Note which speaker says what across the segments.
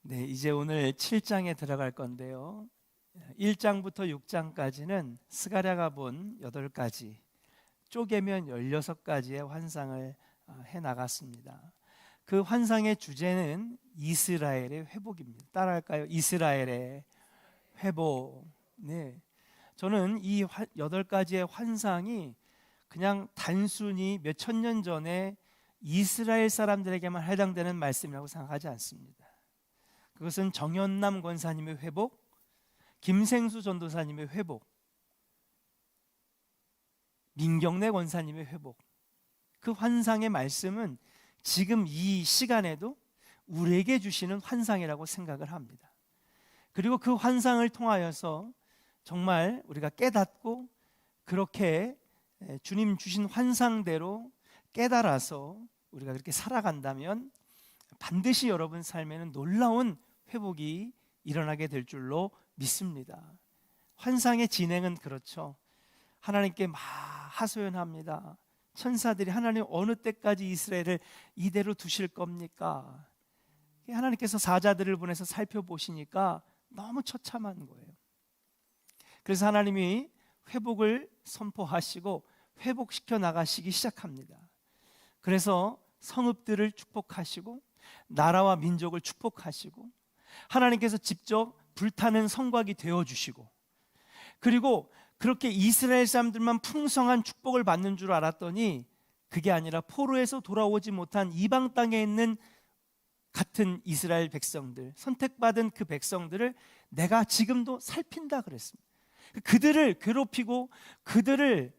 Speaker 1: 네, 이제 오늘 7장에 들어갈 건데요. 1장부터 6장까지는 스가랴가 본 8가지, 쪼개면 16가지의 환상을 해 나갔습니다. 그 환상의 주제는 이스라엘의 회복입니다. 따라할까요? 이스라엘의 회복. 네, 저는 이 8가지의 환상이 그냥 단순히 몇천 년 전에 이스라엘 사람들에게만 해당되는 말씀이라고 생각하지 않습니다. 그것은 정현남 권사님의 회복, 김생수 전도사님의 회복, 민경래 권사님의 회복, 그 환상의 말씀은 지금 이 시간에도 우리에게 주시는 환상이라고 생각을 합니다. 그리고 그 환상을 통하여서 정말 우리가 깨닫고 그렇게 주님 주신 환상대로 깨달아서 우리가 그렇게 살아간다면 반드시 여러분 삶에는 놀라운 회복이 일어나게 될 줄로 믿습니다. 환상의 진행은 그렇죠. 하나님께 막 하소연합니다. 천사들이 하나님 어느 때까지 이스라엘을 이대로 두실 겁니까? 하나님께서 사자들을 보내서 살펴보시니까 너무 처참한 거예요. 그래서 하나님이 회복을 선포하시고 회복시켜 나가시기 시작합니다. 그래서 성읍들을 축복하시고 나라와 민족을 축복하시고 하나님께서 직접 불타는 성곽이 되어주시고, 그리고 그렇게 이스라엘 사람들만 풍성한 축복을 받는 줄 알았더니 그게 아니라 포로에서 돌아오지 못한 이방 땅에 있는 같은 이스라엘 백성들, 선택받은 그 백성들을 내가 지금도 살핀다 그랬습니다. 그들을 괴롭히고 그들을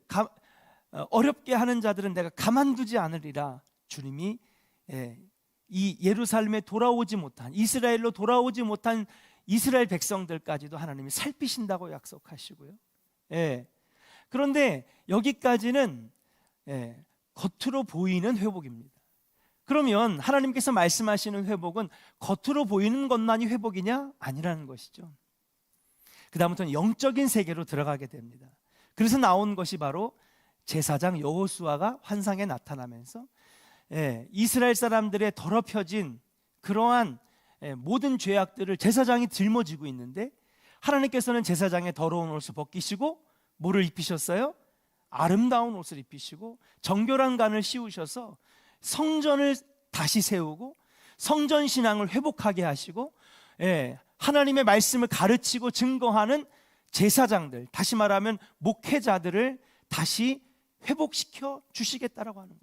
Speaker 1: 어렵게 하는 자들은 내가 가만두지 않으리라. 주님이 이 예루살렘에 돌아오지 못한, 이스라엘로 돌아오지 못한 이스라엘 백성들까지도 하나님이 살피신다고 약속하시고요. 그런데 여기까지는 겉으로 보이는 회복입니다. 그러면 하나님께서 말씀하시는 회복은 겉으로 보이는 것만이 회복이냐? 아니라는 것이죠. 그 다음부터는 영적인 세계로 들어가게 됩니다. 그래서 나온 것이 바로 제사장 여호수아가 환상에 나타나면서 이스라엘 사람들의 더럽혀진 그러한 모든 죄악들을 제사장이 짊어지고 있는데, 하나님께서는 제사장의 더러운 옷을 벗기시고 뭐를 입히셨어요? 아름다운 옷을 입히시고 정결한 간을 씌우셔서 성전을 다시 세우고 성전 신앙을 회복하게 하시고 하나님의 말씀을 가르치고 증거하는 제사장들, 다시 말하면 목회자들을 다시 회복시켜 주시겠다라고 하는 거예요.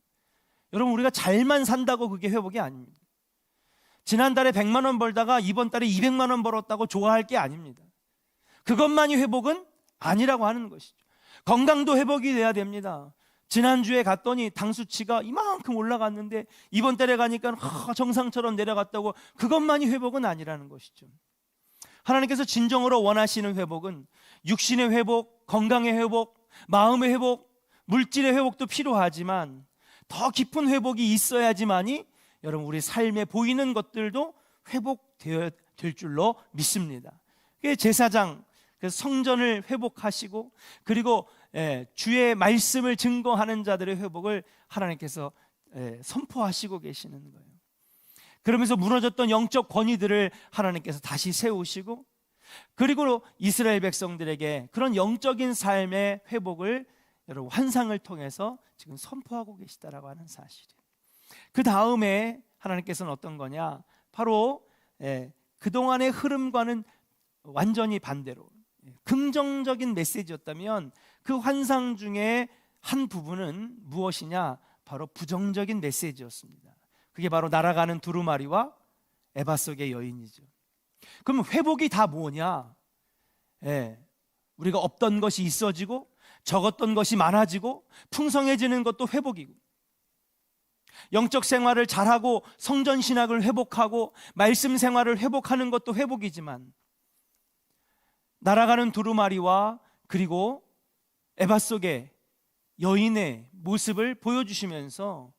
Speaker 1: 여러분, 우리가 잘만 산다고 그게 회복이 아닙니다. 지난달에 100만 원 벌다가 이번 달에 200만 원 벌었다고 좋아할 게 아닙니다. 그것만이 회복은 아니라고 하는 것이죠. 건강도 회복이 돼야 됩니다. 지난주에 갔더니 당 수치가 이만큼 올라갔는데 이번 달에 가니까 정상처럼 내려갔다고, 그것만이 회복은 아니라는 것이죠. 하나님께서 진정으로 원하시는 회복은 육신의 회복, 건강의 회복, 마음의 회복, 물질의 회복도 필요하지만 더 깊은 회복이 있어야지만이 여러분 우리 삶에 보이는 것들도 회복되어야 될 줄로 믿습니다. 제사장, 성전을 회복하시고 그리고 주의 말씀을 증거하는 자들의 회복을 하나님께서 선포하시고 계시는 거예요. 그러면서 무너졌던 영적 권위들을 하나님께서 다시 세우시고, 그리고 이스라엘 백성들에게 그런 영적인 삶의 회복을 여러분 환상을 통해서 지금 선포하고 계시다라고 하는 사실이에요. 그 다음에 하나님께서는 어떤 거냐? 바로 그동안의 흐름과는 완전히 반대로 긍정적인 메시지였다면 그 환상 중에 한 부분은 무엇이냐? 바로 부정적인 메시지였습니다. 그게 바로 날아가는 두루마리와 에바 속의 여인이죠. 그럼 회복이 다 뭐냐? 우리가 없던 것이 있어지고 적었던 것이 많아지고 풍성해지는 것도 회복이고, 영적 생활을 잘하고 성전 신학을 회복하고 말씀 생활을 회복하는 것도 회복이지만, 날아가는 두루마리와 그리고 에바 속의 여인의 모습을 보여주시면서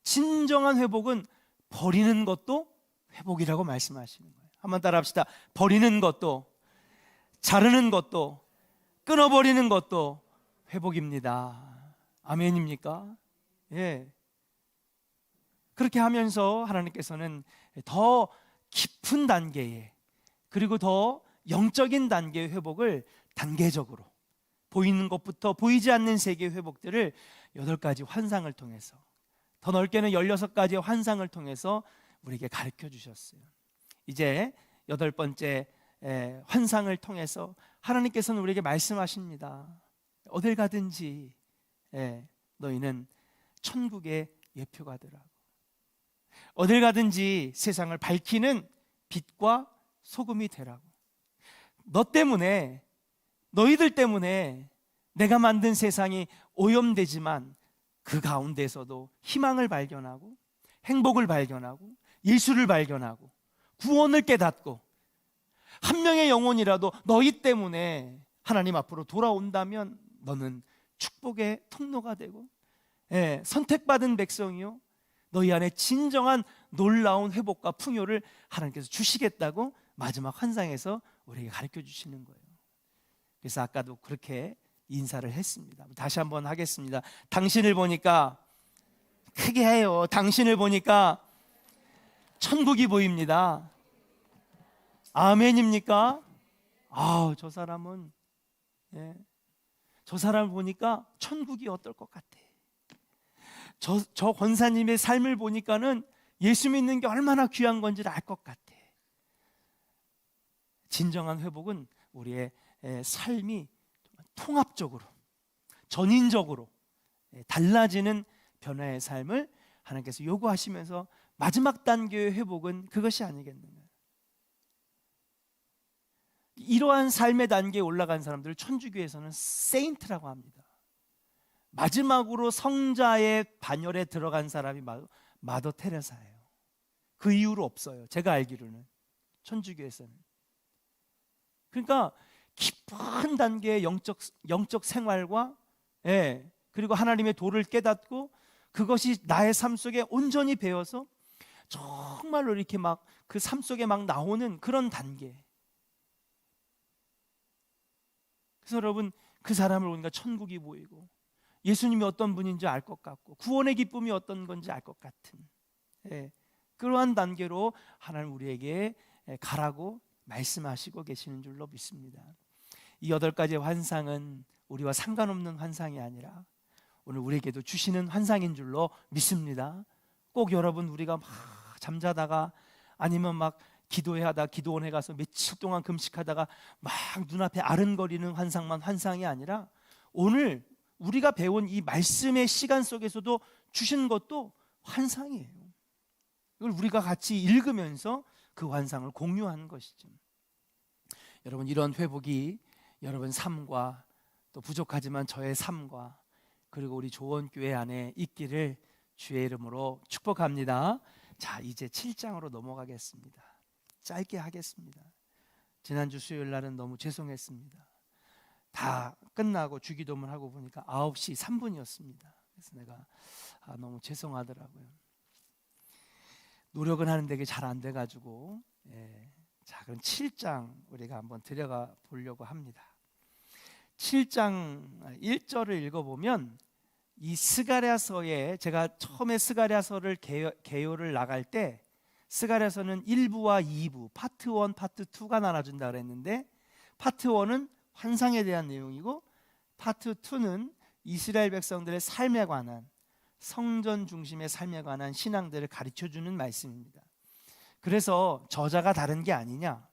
Speaker 1: 진정한 회복은 버리는 것도 회복이라고 말씀하시는 거예요. 한번 따라 합시다. 버리는 것도, 자르는 것도, 끊어버리는 것도 회복입니다. 아멘입니까? 그렇게 하면서 하나님께서는 더 깊은 단계의, 그리고 더 영적인 단계의 회복을 단계적으로, 보이는 것부터 보이지 않는 세계의 회복들을 8가지 환상을 통해서, 더 넓게는 16가지의 환상을 통해서 우리에게 가르쳐 주셨어요. 이제 8번째 환상을 통해서 하나님께서는 우리에게 말씀하십니다. 어딜 가든지 너희는 천국의 예표가 되라고. 어딜 가든지 세상을 밝히는 빛과 소금이 되라고. 너 때문에, 너희들 때문에 내가 만든 세상이 오염되지만 그 가운데서도 희망을 발견하고 행복을 발견하고 예수를 발견하고 구원을 깨닫고 한 명의 영혼이라도 너희 때문에 하나님 앞으로 돌아온다면 너는 축복의 통로가 되고 선택받은 백성이요, 너희 안에 진정한 놀라운 회복과 풍요를 하나님께서 주시겠다고 마지막 환상에서 우리에게 가르쳐 주시는 거예요. 그래서 아까도 그렇게 인사를 했습니다. 다시 한번 하겠습니다. 당신을 보니까, 크게 해요. 당신을 보니까 천국이 보입니다. 아멘입니까? 저 사람은, 저 사람을 보니까 천국이 어떨 것 같아. 저 권사님의 삶을 보니까는 예수 믿는 게 얼마나 귀한 건지를 알 것 같아. 진정한 회복은 우리의 삶이 통합적으로, 전인적으로 달라지는 변화의 삶을 하나님께서 요구하시면서 마지막 단계의 회복은 그것이 아니겠느냐. 이러한 삶의 단계에 올라간 사람들을 천주교에서는 세인트라고 합니다. 마지막으로 성자의 반열에 들어간 사람이 마더 테레사예요. 그 이후로 없어요. 제가 알기로는 천주교에서는. 그러니까 깊은 단계의 영적 생활과 그리고 하나님의 도를 깨닫고 그것이 나의 삶 속에 온전히 배워서 정말로 이렇게 막 그 삶 속에 막 나오는 그런 단계. 그래서 여러분, 그 사람을 보니까 천국이 보이고 예수님이 어떤 분인지 알 것 같고 구원의 기쁨이 어떤 건지 알 것 같은 그러한 단계로 하나님 우리에게 가라고 말씀하시고 계시는 줄로 믿습니다. 이 8가지의 환상은 우리와 상관없는 환상이 아니라 오늘 우리에게도 주시는 환상인 줄로 믿습니다. 꼭 여러분, 우리가 막 잠자다가 아니면 막 기도하다 기도원에 가서 며칠 동안 금식하다가 막 눈앞에 아른거리는 환상만 환상이 아니라 오늘 우리가 배운 이 말씀의 시간 속에서도 주신 것도 환상이에요. 이걸 우리가 같이 읽으면서 그 환상을 공유하는 것이죠. 여러분, 이런 회복이 여러분 삶과 또 부족하지만 저의 삶과 그리고 우리 조원교회 안에 있기를 주의 이름으로 축복합니다. 자, 이제 7장으로 넘어가겠습니다. 짧게 하겠습니다. 지난주 수요일 날은 너무 죄송했습니다. 다 끝나고 주기도문 하고 보니까 9시 3분이었습니다. 그래서 내가 너무 죄송하더라고요. 노력은 하는데 그게 잘 안 돼가지고 자, 그럼 7장 우리가 한번 들어가 보려고 합니다. 7장 1절을 읽어보면 이 스가랴서에, 제가 처음에 스가랴서를 개요를 나갈 때 스가랴서는 1부와 2부, 파트 1, 파트 2가 나눠준다 그랬는데 파트 1은 환상에 대한 내용이고 파트 2는 이스라엘 백성들의 삶에 관한, 성전 중심의 삶에 관한 신앙들을 가르쳐주는 말씀입니다. 그래서 저자가 다른 게 아니냐,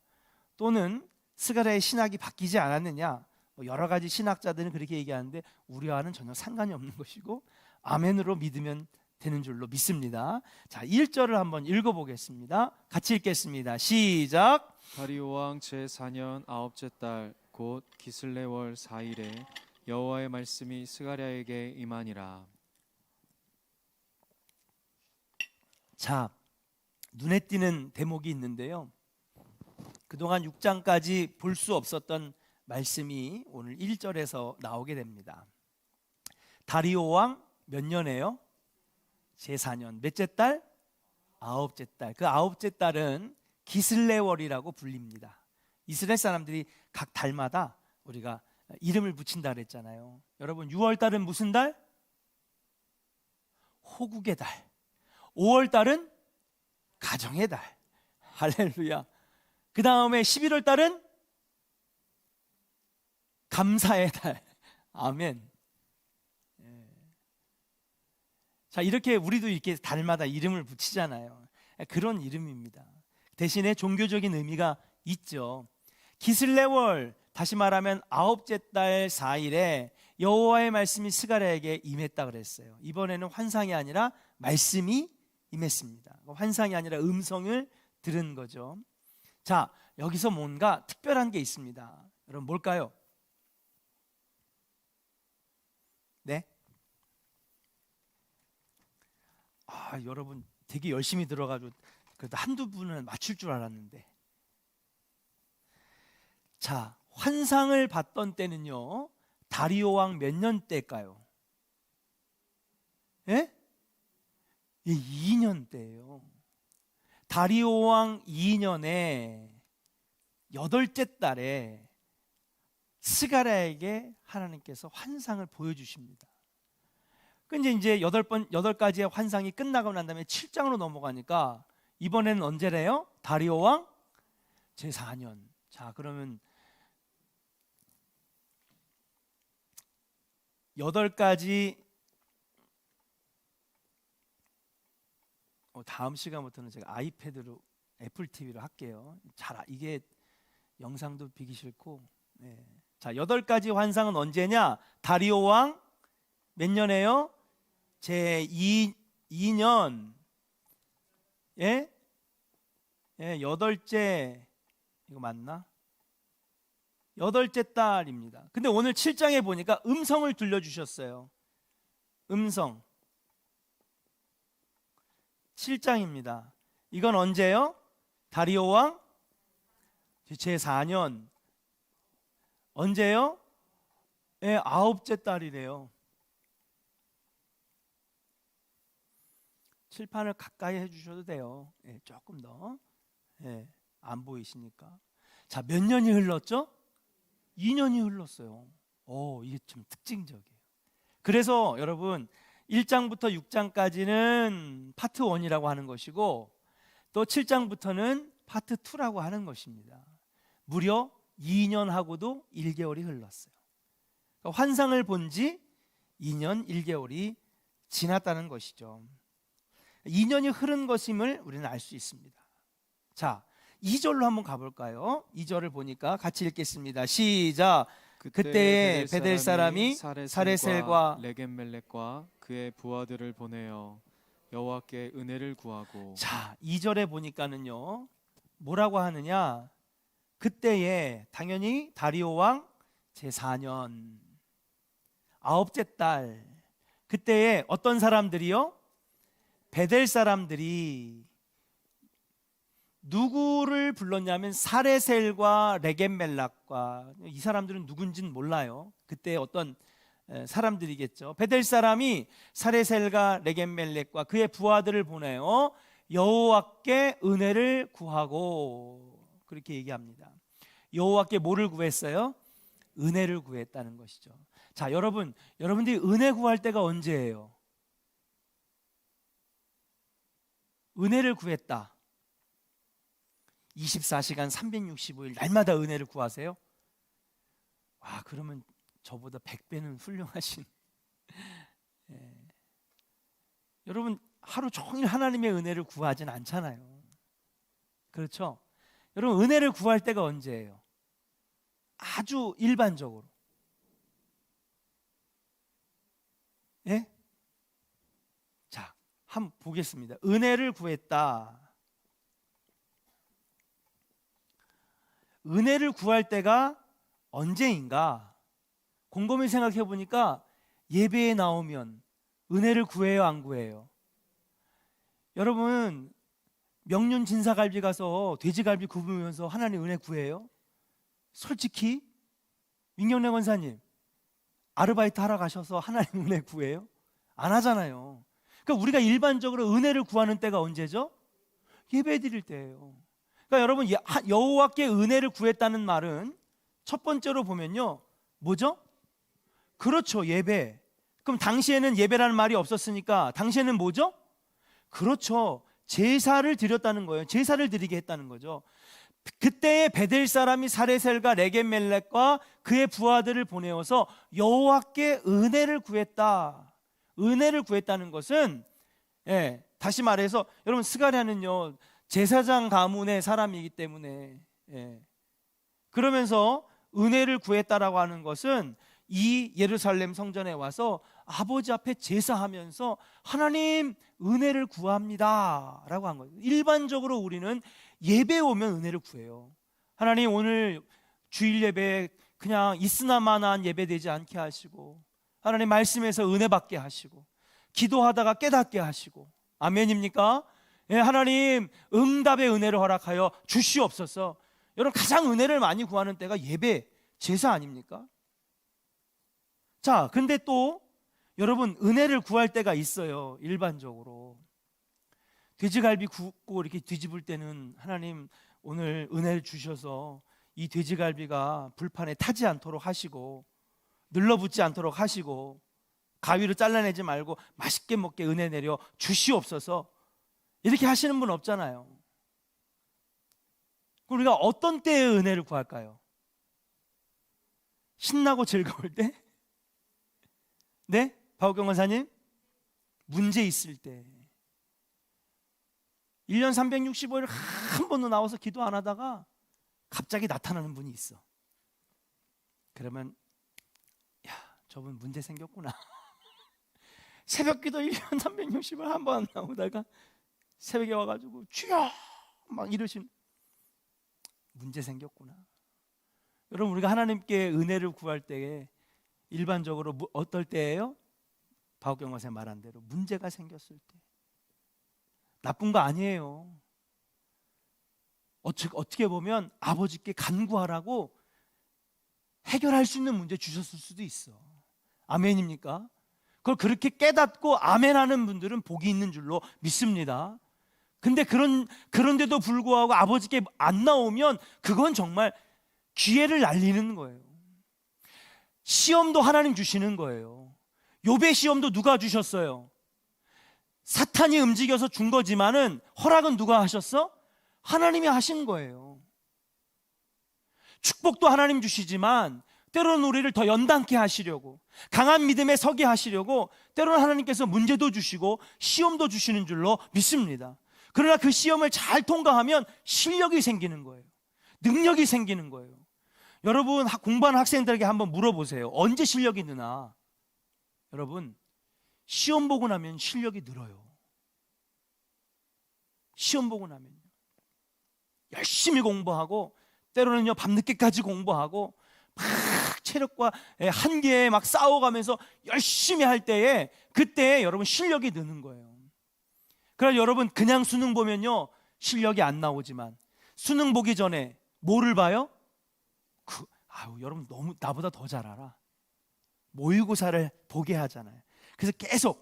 Speaker 1: 또는 스가랴의 신학이 바뀌지 않았느냐, 여러 가지 신학자들은 그렇게 얘기하는데 우리와는 전혀 상관이 없는 것이고 아멘으로 믿으면 되는 줄로 믿습니다. 자, 1절을 한번 읽어보겠습니다. 같이 읽겠습니다. 시작.
Speaker 2: 다리오 왕 제4년 9째 달 곧 기슬레월 4일에 여호와의 말씀이 스가랴에게 임하니라.
Speaker 1: 자, 눈에 띄는 대목이 있는데요, 그동안 6장까지 볼 수 없었던 말씀이 오늘 1절에서 나오게 됩니다. 다리오 왕 몇 년에요? 제4년. 몇째 달? 9째 달. 그 9째 달은 기슬레월이라고 불립니다. 이스라엘 사람들이 각 달마다 우리가 이름을 붙인다 그랬잖아요. 여러분, 6월 달은 무슨 달? 호국의 달. 5월 달은 가정의 달, 할렐루야. 그 다음에 11월 달은 감사의 달. 아멘. 자, 이렇게 우리도 이렇게 달마다 이름을 붙이잖아요. 그런 이름입니다. 대신에 종교적인 의미가 있죠. 기슬레월, 다시 말하면 아홉째 달 4일에 여호와의 말씀이 스가랴에게 임했다 그랬어요. 이번에는 환상이 아니라 말씀이 임했습니다. 환상이 아니라 음성을 들은 거죠. 자, 여기서 뭔가 특별한 게 있습니다. 여러분 뭘까요? 네? 여러분 되게 열심히 들어가지고 그래도 한두 분은 맞출 줄 알았는데. 자, 환상을 봤던 때는요, 다리오 왕 몇 년 때일까요? 예? 2년 때예요. 다리오 왕 2년에 8째 달에 스가랴에게 하나님께서 환상을 보여주십니다. 근데 이제 8가지의 환상이 끝나고 난 다음에 7장으로 넘어가니까 이번에는 언제래요? 다리오 왕 제4년. 자, 그러면 8가지, 다음 시간부터는 제가 아이패드로 애플 TV로 할게요. 이게 영상도 비기 싫고. 네. 자, 8가지 환상은 언제냐? 다리오 왕 몇 년에요? 제2년. 예? 예, 8째. 이거 맞나? 8째 달입니다. 근데 오늘 7장에 보니까 음성을 들려주셨어요. 음성. 7장입니다. 이건 언제요? 다리오 왕 제4년. 언제요? 예, 9째 달이래요. 칠판을 가까이 해주셔도 돼요. 예, 조금 더. 예, 안 보이시니까. 자, 몇 년이 흘렀죠? 2년이 흘렀어요. 이게 좀 특징적이에요. 그래서 여러분 1장부터 6장까지는 파트 1이라고 하는 것이고, 또 7장부터는 파트 2라고 하는 것입니다. 무려 2년하고도 1개월이 흘렀어요. 그러니까 환상을 본 지 2년 1개월이 지났다는 것이죠. 2년이 흐른 것임을 우리는 알 수 있습니다. 자, 2절로 한번 가볼까요? 2절을 보니까 같이 읽겠습니다. 시작. 그때에 베델 사람이 사레셀과
Speaker 2: 레겜멜렉과 그의 부하들을 보내어 여호와께 은혜를 구하고.
Speaker 1: 자, 2절에 보니까는요, 뭐라고 하느냐? 그때에 당연히 다리오 왕 제4년 9째 달, 그때에 어떤 사람들이요? 베델 사람들이 누구를 불렀냐면 사레셀과 레겜멜락과, 이 사람들은 누군지는 몰라요. 그때 어떤 사람들이겠죠. 베델 사람이 사레셀과 레겜멜렉과 그의 부하들을 보내어 여호와께 은혜를 구하고, 그렇게 얘기합니다. 여호와께 뭐를 구했어요? 은혜를 구했다는 것이죠. 자, 여러분들이 은혜 구할 때가 언제예요? 은혜를 구했다. 24시간 365일 날마다 은혜를 구하세요? 와, 그러면 저보다 100배는 훌륭하신. 예. 여러분 하루 종일 하나님의 은혜를 구하진 않잖아요. 그렇죠? 여러분 은혜를 구할 때가 언제예요? 아주 일반적으로. 예? 자, 한번 보겠습니다. 은혜를 구했다. 은혜를 구할 때가 언제인가? 곰곰이 생각해 보니까 예배에 나오면 은혜를 구해요, 안 구해요? 여러분 명륜 진사갈비 가서 돼지갈비 굽으면서 하나님 은혜 구해요? 솔직히 민경래 권사님 아르바이트 하러 가셔서 하나님 은혜 구해요? 안 하잖아요. 그러니까 우리가 일반적으로 은혜를 구하는 때가 언제죠? 예배 드릴 때예요. 그러니까 여러분 여호와께 은혜를 구했다는 말은 첫 번째로 보면요, 뭐죠? 그렇죠, 예배. 그럼 당시에는 예배라는 말이 없었으니까 당시에는 뭐죠? 그렇죠, 제사를 드렸다는 거예요. 제사를 드리게 했다는 거죠. 그때에 베델 사람이 사레셀과 레겜멜렉과 그의 부하들을 보내어서 여호와께 은혜를 구했다. 은혜를 구했다는 것은 다시 말해서 여러분 스가랴는요 제사장 가문의 사람이기 때문에 그러면서 은혜를 구했다라고 하는 것은 이 예루살렘 성전에 와서 아버지 앞에 제사하면서 하나님 은혜를 구합니다 라고 한 거예요. 일반적으로 우리는 예배 오면 은혜를 구해요. 하나님 오늘 주일 예배 그냥 있으나마나한 예배 되지 않게 하시고 하나님 말씀에서 은혜 받게 하시고 기도하다가 깨닫게 하시고 아멘입니까? 하나님 응답의 은혜를 허락하여 주시옵소서. 여러분 가장 은혜를 많이 구하는 때가 예배 제사 아닙니까? 자, 근데 또 여러분 은혜를 구할 때가 있어요. 일반적으로 돼지갈비 굽고 이렇게 뒤집을 때는 하나님 오늘 은혜를 주셔서 이 돼지갈비가 불판에 타지 않도록 하시고 눌러붙지 않도록 하시고 가위로 잘라내지 말고 맛있게 먹게 은혜 내려 주시옵소서. 이렇게 하시는 분 없잖아요. 우리가 어떤 때에 은혜를 구할까요? 신나고 즐거울 때? 네? 박우경 원사님? 문제 있을 때 1년 365일 한 번도 나와서 기도 안 하다가 갑자기 나타나는 분이 있어. 그러면 야, 저분 문제 생겼구나. 새벽 기도 1년 365일 한 번 나오다가 새벽에 와가지고 주여 막 이러신 문제 생겼구나. 여러분 우리가 하나님께 은혜를 구할 때에 일반적으로 어떨 때예요? 박우경 원사님 말한 대로 문제가 생겼을 때. 나쁜 거 아니에요. 어떻게 보면 아버지께 간구하라고 해결할 수 있는 문제 주셨을 수도 있어. 아멘입니까? 그걸 그렇게 깨닫고 아멘하는 분들은 복이 있는 줄로 믿습니다. 근데 그런데도 불구하고 아버지께 안 나오면 그건 정말 기회를 날리는 거예요. 시험도 하나님 주시는 거예요. 욥의 시험도 누가 주셨어요? 사탄이 움직여서 준 거지만은 허락은 누가 하셨어? 하나님이 하신 거예요. 축복도 하나님 주시지만 때로는 우리를 더 연단케 하시려고 강한 믿음에 서게 하시려고 때로는 하나님께서 문제도 주시고 시험도 주시는 줄로 믿습니다. 그러나 그 시험을 잘 통과하면 실력이 생기는 거예요. 능력이 생기는 거예요. 여러분 공부하는 학생들에게 한번 물어보세요. 언제 실력이 느나? 여러분 시험 보고 나면 실력이 늘어요. 시험 보고 나면요 열심히 공부하고 때로는요 밤늦게까지 공부하고 막 체력과 한계에 막 싸워가면서 열심히 할 때에 그때 여러분 실력이 느는 거예요. 그러나 여러분 그냥 수능 보면요 실력이 안 나오지만 수능 보기 전에 뭐를 봐요? 여러분 너무 나보다 더 잘 알아. 모의고사를 보게 하잖아요. 그래서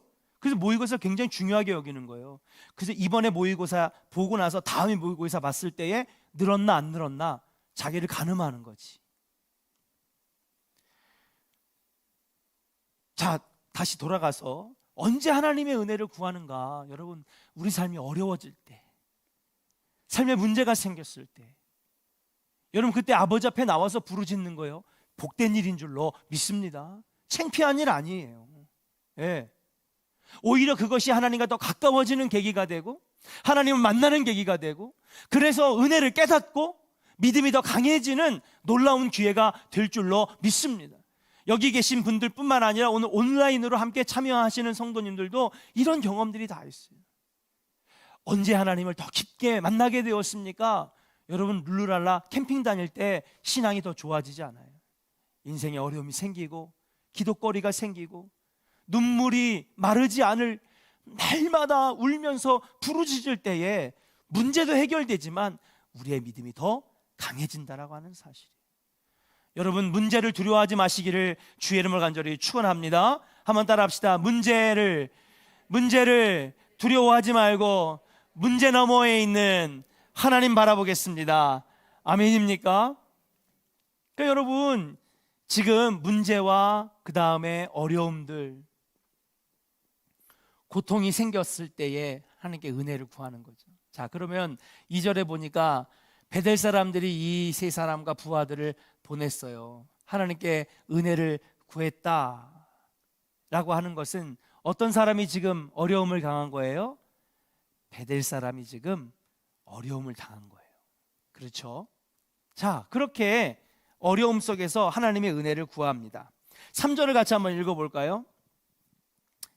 Speaker 1: 모의고사 굉장히 중요하게 여기는 거예요. 그래서 이번에 모의고사 보고 나서 다음에 모의고사 봤을 때에 늘었나 안 늘었나 자기를 가늠하는 거지. 자, 다시 돌아가서 언제 하나님의 은혜를 구하는가? 여러분 우리 삶이 어려워질 때, 삶에 문제가 생겼을 때 여러분 그때 아버지 앞에 나와서 부르짖는 거예요. 복된 일인 줄로 믿습니다. 창피한 일 아니에요. 오히려 그것이 하나님과 더 가까워지는 계기가 되고 하나님을 만나는 계기가 되고 그래서 은혜를 깨닫고 믿음이 더 강해지는 놀라운 기회가 될 줄로 믿습니다. 여기 계신 분들뿐만 아니라 오늘 온라인으로 함께 참여하시는 성도님들도 이런 경험들이 다 있어요. 언제 하나님을 더 깊게 만나게 되었습니까? 여러분 룰루랄라 캠핑 다닐 때 신앙이 더 좋아지지 않아요? 인생에 어려움이 생기고 기도거리가 생기고 눈물이 마르지 않을 날마다 울면서 부르짖을 때에 문제도 해결되지만 우리의 믿음이 더 강해진다라고 하는 사실이에요. 여러분 문제를 두려워하지 마시기를 주의 이름을 간절히 축원합니다. 한번 따라합시다. 문제를 두려워하지 말고 문제 너머에 있는 하나님 바라보겠습니다. 아멘입니까? 그러니까 여러분 지금 문제와 그 다음에 어려움들 고통이 생겼을 때에 하나님께 은혜를 구하는 거죠. 자, 그러면 2절에 보니까 베델 사람들이 이 세 사람과 부하들을 보냈어요. 하나님께 은혜를 구했다 라고 하는 것은 어떤 사람이 지금 어려움을 당한 거예요? 베델 사람이 지금 어려움을 당한 거예요. 그렇죠? 자, 그렇게 어려움 속에서 하나님의 은혜를 구합니다. 3절을 같이 한번 읽어볼까요?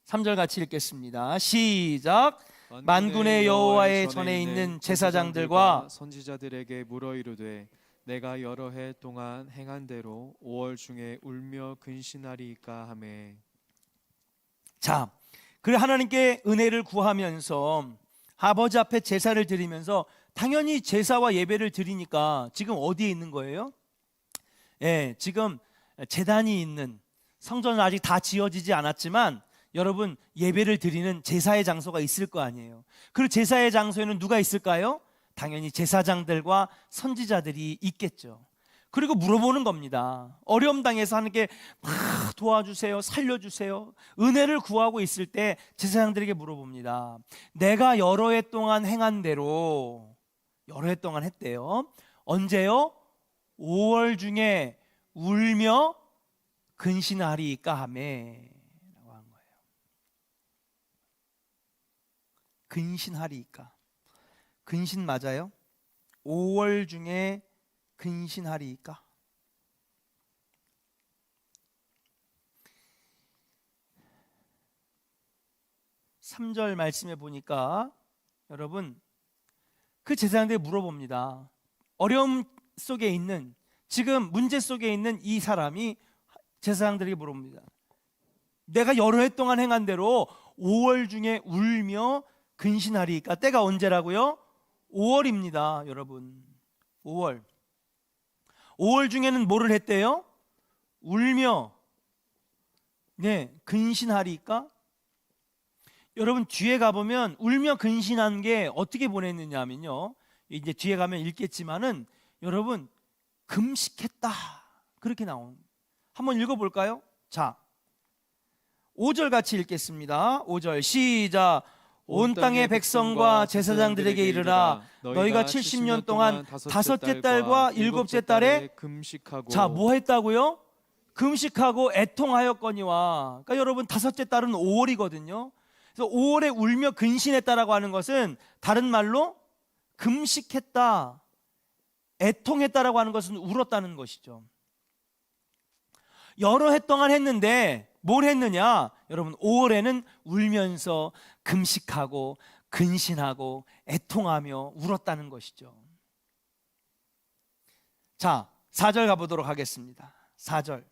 Speaker 1: 3절 같이 읽겠습니다. 시작. 만군의 여호와의 전에 있는 제사장들과
Speaker 2: 선지자들에게 물어 이르되 내가 여러 해 동안 행한 대로 5월 중에 울며 근신하리이까 하매.
Speaker 1: 자, 그래 하나님께 은혜를 구하면서 아버지 앞에 제사를 드리면서 당연히 제사와 예배를 드리니까 지금 어디에 있는 거예요? 예, 지금 제단이 있는, 성전은 아직 다 지어지지 않았지만 여러분 예배를 드리는 제사의 장소가 있을 거 아니에요. 그 제사의 장소에는 누가 있을까요? 당연히 제사장들과 선지자들이 있겠죠. 그리고 물어보는 겁니다. 어려움 당해서 하나님께 막 도와주세요, 살려주세요, 은혜를 구하고 있을 때 제사장들에게 물어봅니다. 내가 여러 해 동안 행한 대로, 여러 해 동안 했대요. 언제요? 5월 중에 울며 근신하리이까 하매 라고 한 거예요. 근신하리이까. 근신 맞아요? 5월 중에 근신하리이까. 삼 절 말씀에 보니까 여러분 그 제사장들이 물어봅니다. 어려움 속에 있는, 지금 문제 속에 있는 이 사람이 제사장들에게 물어봅니다. 내가 여러 해 동안 행한 대로 5월 중에 울며 근신하리이까. 때가 언제라고요? 5월입니다 여러분. 5월 중에는 뭐를 했대요? 울며 근신하리이까. 여러분 뒤에 가보면 울며 근신한 게 어떻게 보냈느냐 하면요, 이제 뒤에 가면 읽겠지만은 여러분 금식했다 그렇게 나오는. 한번 읽어볼까요? 자, 5절 같이 읽겠습니다. 5절 시작. 온 땅의 백성과 제사장들에게 이르라 너희가 70년 동안 다섯째 달과 일곱째 달에
Speaker 2: 금식하고.
Speaker 1: 자, 뭐 했다고요? 금식하고 애통하였거니와. 그러니까 여러분 다섯째 달은 5월이거든요. 그래서 5월에 울며 근신했다라고 하는 것은 다른 말로 금식했다, 애통했다라고 하는 것은 울었다는 것이죠. 여러 해 동안 했는데 뭘 했느냐? 여러분 5월에는 울면서 금식하고 근신하고 애통하며 울었다는 것이죠. 자, 4절 가보도록 하겠습니다. 4절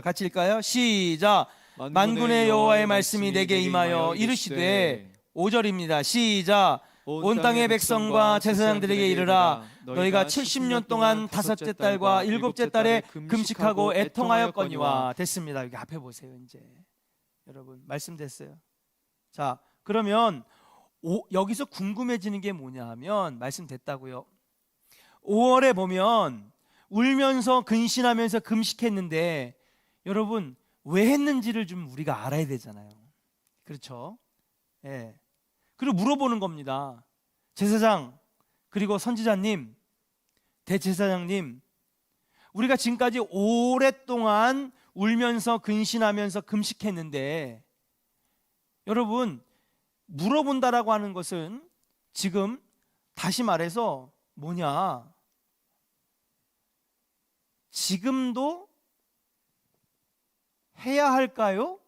Speaker 1: 같이 읽까요? 시작. 만군의 여호와의 말씀이 내게 임하여 이르시되. 5절입니다. 시작. 온 땅의 백성과 제사장들에게 이르라 너희가 70년 동안 다섯째 달과 일곱째 달에 금식하고 애통하였거니와. 됐습니다. 여기 앞에 보세요. 이제 여러분 말씀됐어요. 자, 그러면 여기서 궁금해지는 게 뭐냐 하면, 말씀됐다고요. 5월에 보면 울면서 근신하면서 금식했는데 여러분 왜 했는지를 좀 우리가 알아야 되잖아요. 그렇죠? 예. 그리고 물어보는 겁니다. 제사장 그리고 선지자님, 대제사장님, 우리가 지금까지 오랫동안 울면서 근신하면서 금식했는데, 여러분 물어본다라고 하는 것은 지금 다시 말해서 뭐냐, 지금도 해야 할까요?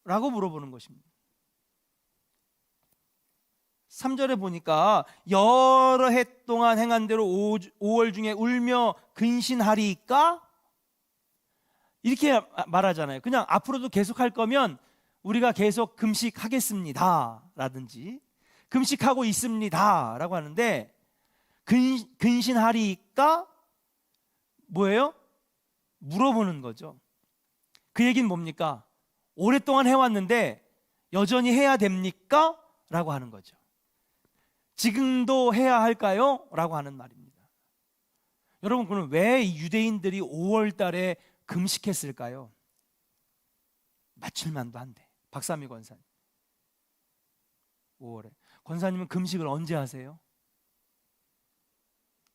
Speaker 1: 라고 물어보는 것입니다. 3절에 보니까 여러 해 동안 행한 대로 5월 중에 울며 근신하리까? 이렇게 말하잖아요. 그냥 앞으로도 계속 할 거면 우리가 계속 금식하겠습니다 라든지 금식하고 있습니다 라고 하는데, 근신하리까? 뭐예요? 물어보는 거죠. 그 얘기는 뭡니까? 오랫동안 해왔는데 여전히 해야 됩니까? 라고 하는 거죠. 지금도 해야 할까요? 라고 하는 말입니다. 여러분, 그럼 왜 유대인들이 5월 달에 금식했을까요? 맞출만도 한데. 박삼희 권사님 5월에. 권사님은 금식을 언제 하세요?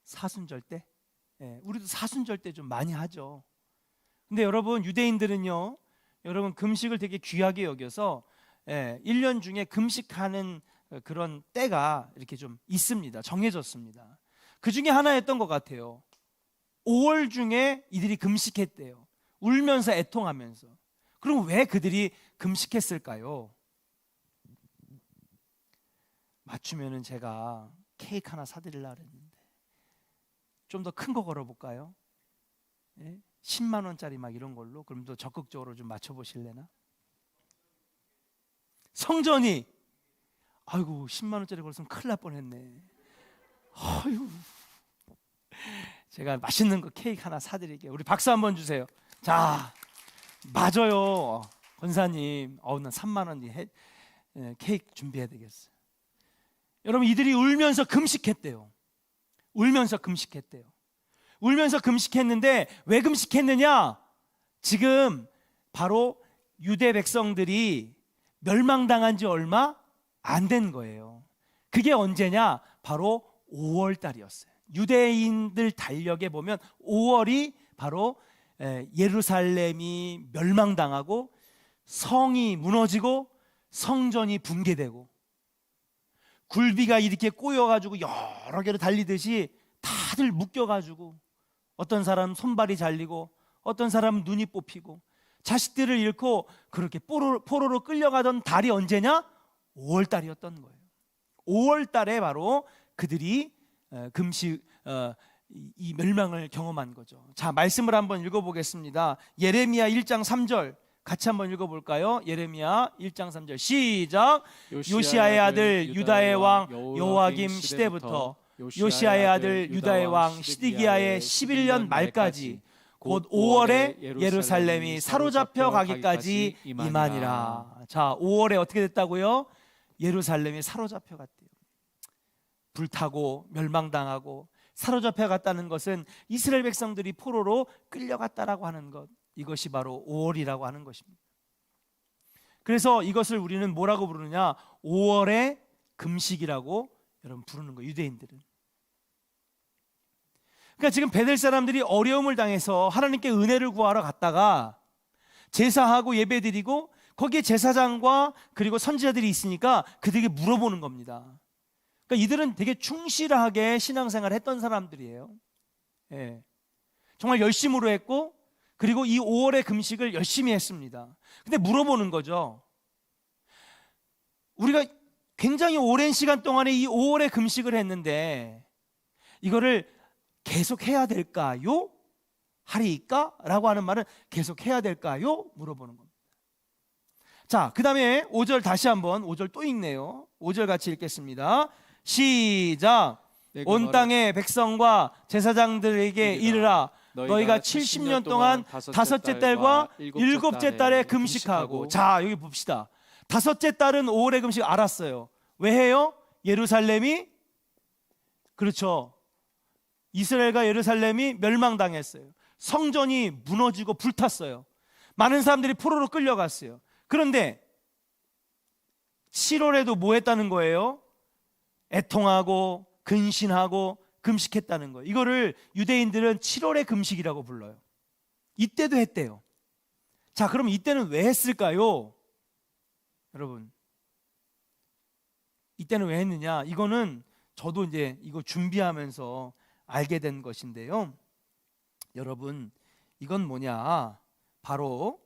Speaker 1: 사순절 때? 예, 우리도 사순절 때 좀 많이 하죠. 근데 여러분, 유대인들은요, 여러분 금식을 되게 귀하게 여겨서 1년 중에 금식하는 그런 때가 이렇게 좀 있습니다. 정해졌습니다. 그 중에 하나였던 것 같아요. 5월 중에 이들이 금식했대요. 울면서 애통하면서. 그럼 왜 그들이 금식했을까요? 맞추면은 제가 케이크 하나 사드리려고 했는데 좀 더 큰 거 걸어볼까요? 10만 원짜리 막 이런 걸로. 그럼 더 적극적으로 좀 맞춰보실래나? 성전이. 아이고, 10만 원짜리 걸었으면 큰일 날 뻔했네. 아유, 제가 맛있는 거 케이크 하나 사드릴게요. 우리 박수 한번 주세요. 자, 맞아요, 권사님. 난 3만 원 케이크 준비해야 되겠어요. 여러분, 이들이 울면서 금식했대요. 울면서 금식했대요. 울면서 금식했는데 왜 금식했느냐? 지금 바로 유대 백성들이 멸망당한 지 얼마 안 된 거예요. 그게 언제냐? 바로 5월 달이었어요. 유대인들 달력에 보면 5월이 바로 예루살렘이 멸망당하고 성이 무너지고 성전이 붕괴되고 굴비가 이렇게 꼬여가지고 여러 개로 달리듯이 다들 묶여가지고 어떤 사람은 손발이 잘리고 어떤 사람은 눈이 뽑히고 자식들을 잃고 그렇게 포로로 끌려가던 달이 언제냐? 5월 달이었던 거예요. 5월 달에 바로 그들이 금식 이 멸망을 경험한 거죠. 자, 말씀을 한번 읽어보겠습니다. 예레미야 1장 3절 같이 한번 읽어볼까요? 예레미야 1장 3절 시작. 요시야의 아들 유다의 왕 여호와김 시대부터 요시야의 아들 유다의 왕 시드기야의 11년 말까지 곧 5월에 예루살렘이 사로잡혀 가기까지 이만이라. 자, 5월에 어떻게 됐다고요? 예루살렘이 사로잡혀 갔대요. 불타고 멸망당하고 사로잡혀 갔다는 것은 이스라엘 백성들이 포로로 끌려갔다라고 하는 것, 이것이 바로 5월이라고 하는 것입니다. 그래서 이것을 우리는 뭐라고 부르느냐? 5월의 금식이라고 여러분 부르는 거예요, 유대인들은. 그러니까 지금 베델 사람들이 어려움을 당해서 하나님께 은혜를 구하러 갔다가 제사하고 예배드리고 거기에 제사장과 그리고 선지자들이 있으니까 그들에게 물어보는 겁니다. 그러니까 이들은 되게 충실하게 신앙생활을 했던 사람들이에요. 정말 열심으로 했고 그리고 이 5월의 금식을 열심히 했습니다. 근데 물어보는 거죠. 우리가 굉장히 오랜 시간 동안에 이 5월의 금식을 했는데 이거를 계속 해야 될까요? 하리까? 라고 하는 말은 계속 해야 될까요? 물어보는 겁니다. 자, 그 다음에 5절 다시 한번 5절 또 읽네요. 5절 같이 읽겠습니다. 시작. 온 땅의 백성과 제사장들에게 이르라. 너희가 70년 동안 다섯째 달과 일곱째 달에 금식하고. 자, 여기 봅시다. 다섯째 달은 5월의 금식 알았어요. 왜 해요? 예루살렘이, 그렇죠, 이스라엘과 예루살렘이 멸망당했어요. 성전이 무너지고 불탔어요. 많은 사람들이 포로로 끌려갔어요. 그런데 7월에도 뭐 했다는 거예요? 애통하고 근신하고 금식했다는 거예요. 이거를 유대인들은 7월의 금식이라고 불러요. 이때도 했대요. 자, 그럼 이때는 왜 했을까요? 여러분, 이때는 왜 했느냐? 이거는 저도 이제 이거 준비하면서 알게 된 것인데요. 여러분, 이건 뭐냐? 바로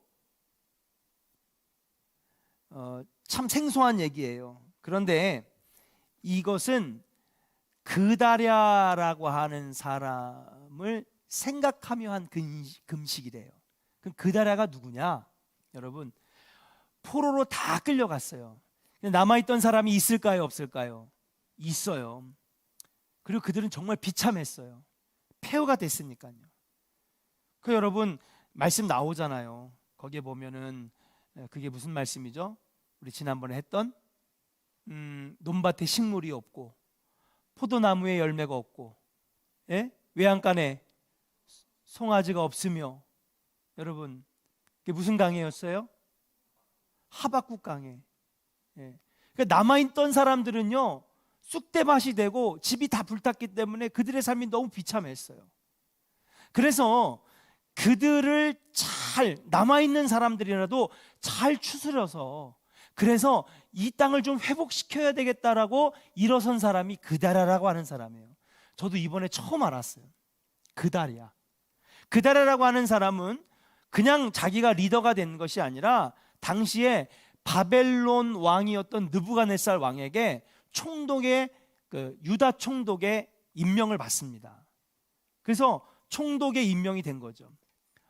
Speaker 1: 참 생소한 얘기예요. 그런데 이것은 그다랴라고 하는 사람을 생각하며 한 금식이래요. 그럼 그다랴가 누구냐? 여러분, 포로로 다 끌려갔어요. 남아있던 사람이 있을까요? 없을까요? 있어요. 그리고 그들은 정말 비참했어요. 폐허가 됐으니까요. 그 여러분, 말씀 나오잖아요. 거기에 보면은 그게 무슨 말씀이죠? 우리 지난번에 했던 논밭에 식물이 없고 포도나무에 열매가 없고 외양간에 송아지가 없으며. 여러분, 그게 무슨 강이었어요? 하박국 강에. 예. 그러니까 남아있던 사람들은요, 쑥대밭이 되고 집이 다 불탔기 때문에 그들의 삶이 너무 비참했어요. 그래서 그들을 잘, 남아있는 사람들이라도 잘 추스려서, 그래서 이 땅을 좀 회복시켜야 되겠다라고 일어선 사람이 그다라라고 하는 사람이에요. 저도 이번에 처음 알았어요. 그다랴. 그다랴라고 하는 사람은 그냥 자기가 리더가 된 것이 아니라 당시에 바벨론 왕이었던 느부갓네살 왕에게 총독의 유다 총독의 임명을 받습니다. 그래서 총독의 임명이 된 거죠.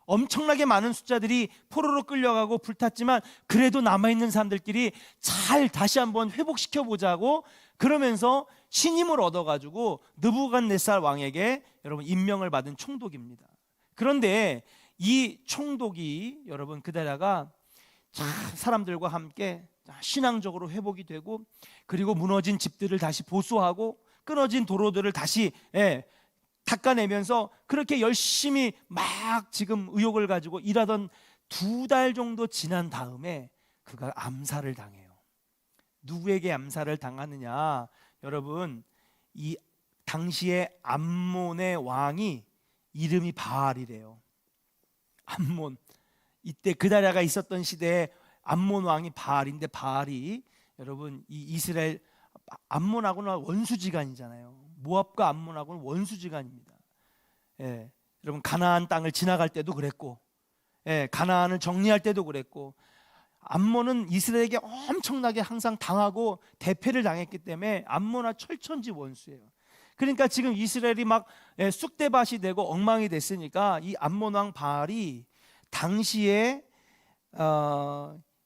Speaker 1: 엄청나게 많은 숫자들이 포로로 끌려가고 불탔지만 그래도 남아있는 사람들끼리 잘 다시 한번 회복시켜 보자고 그러면서 신임을 얻어가지고 느부갓네살 왕에게 여러분 임명을 받은 총독입니다. 그런데 이 총독이 여러분 그다랴가 사람들과 함께 신앙적으로 회복이 되고, 그리고 무너진 집들을 다시 보수하고 끊어진 도로들을 다시 닦아내면서 그렇게 열심히 막 지금 의욕을 가지고 일하던 2달 정도 지난 다음에 그가 암살을 당해요. 누구에게 암살을 당하느냐? 여러분, 이 당시에 암몬의 왕이 이름이 바알이래요. 암몬. 이때 그다랴가 있었던 시대에 암몬 왕이 바알인데, 바알이 여러분 이 이스라엘 암몬하고는 원수지간이잖아요. 모압과 암몬하고는 원수지간입니다. 여러분 가나안 땅을 지나갈 때도 그랬고, 가나안을 정리할 때도 그랬고, 암몬은 이스라엘에게 엄청나게 항상 당하고 대패를 당했기 때문에 암몬과 철천지 원수예요. 그러니까 지금 이스라엘이 막 쑥대밭이 되고 엉망이 됐으니까 이 암몬 왕 바알이 당시에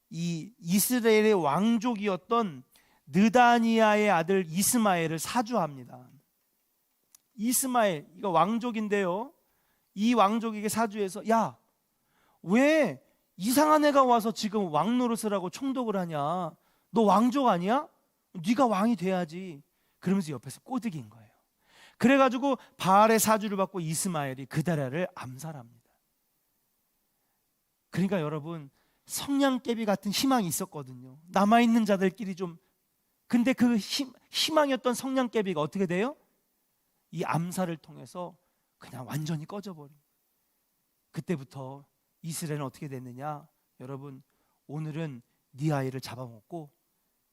Speaker 1: 이 이스라엘의 왕족이었던 느다니아의 아들 이스마엘을 사주합니다. 이스마엘, 이거 왕족인데요, 이 왕족에게 사주해서 야, 왜 이상한 애가 와서 지금 왕 노릇을 하고 총독을 하냐? 너 왕족 아니야? 네가 왕이 돼야지. 그러면서 옆에서 꼬드긴 거예요. 그래가지고 바알의 사주를 받고 이스마엘이 그다랴를 암살합니다. 그러니까 여러분, 성냥개비 같은 희망이 있었거든요. 남아있는 자들끼리 좀. 근데 그 희망이었던 성냥개비가 어떻게 돼요? 이 암살을 통해서 그냥 완전히 꺼져버린 거예요. 그때부터 이스라엘은 어떻게 됐느냐? 여러분, 오늘은 네 아이를 잡아먹고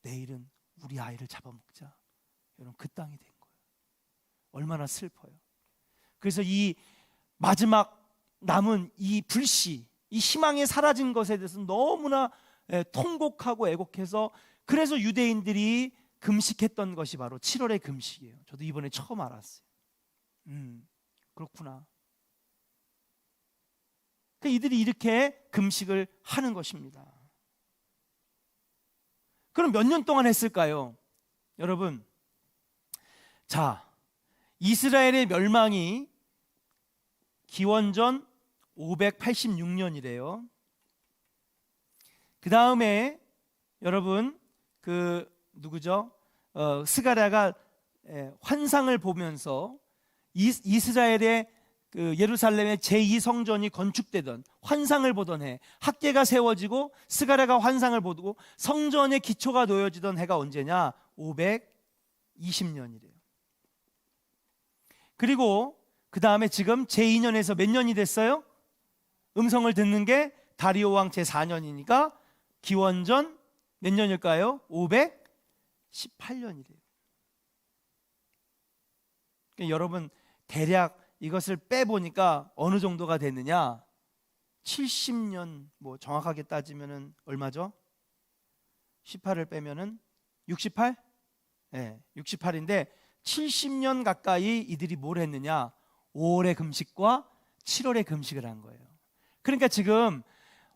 Speaker 1: 내일은 우리 아이를 잡아먹자. 여러분, 그 땅이 된 거예요. 얼마나 슬퍼요. 그래서 이 마지막 남은 이 불씨, 이 희망이 사라진 것에 대해서 너무나 통곡하고 애곡해서, 그래서 유대인들이 금식했던 것이 바로 7월의 금식이에요. 저도 이번에 처음 알았어요. 그렇구나. 이들이 이렇게 금식을 하는 것입니다. 그럼 몇 년 동안 했을까요? 여러분, 자, 이스라엘의 멸망이 기원전 586년이래요. 그 다음에 여러분 누구죠? 스가랴가 환상을 보면서 이스라엘의 예루살렘의 제2성전이 건축되던, 환상을 보던 해, 학계가 세워지고 스가랴가 환상을 보고 성전의 기초가 놓여지던 해가 언제냐? 520년이래요. 그리고 그 다음에 지금 제2년에서 몇 년이 됐어요? 음성을 듣는 게 다리오 왕 제4년이니까 기원전 몇 년일까요? 518년이래요. 그러니까 여러분, 대략 이것을 빼보니까 어느 정도가 됐느냐? 70년, 뭐 정확하게 따지면은 얼마죠? 18을 빼면은 68? 네, 68인데 70년 가까이 이들이 뭘 했느냐? 5월의 금식과 7월의 금식을 한 거예요. 그러니까 지금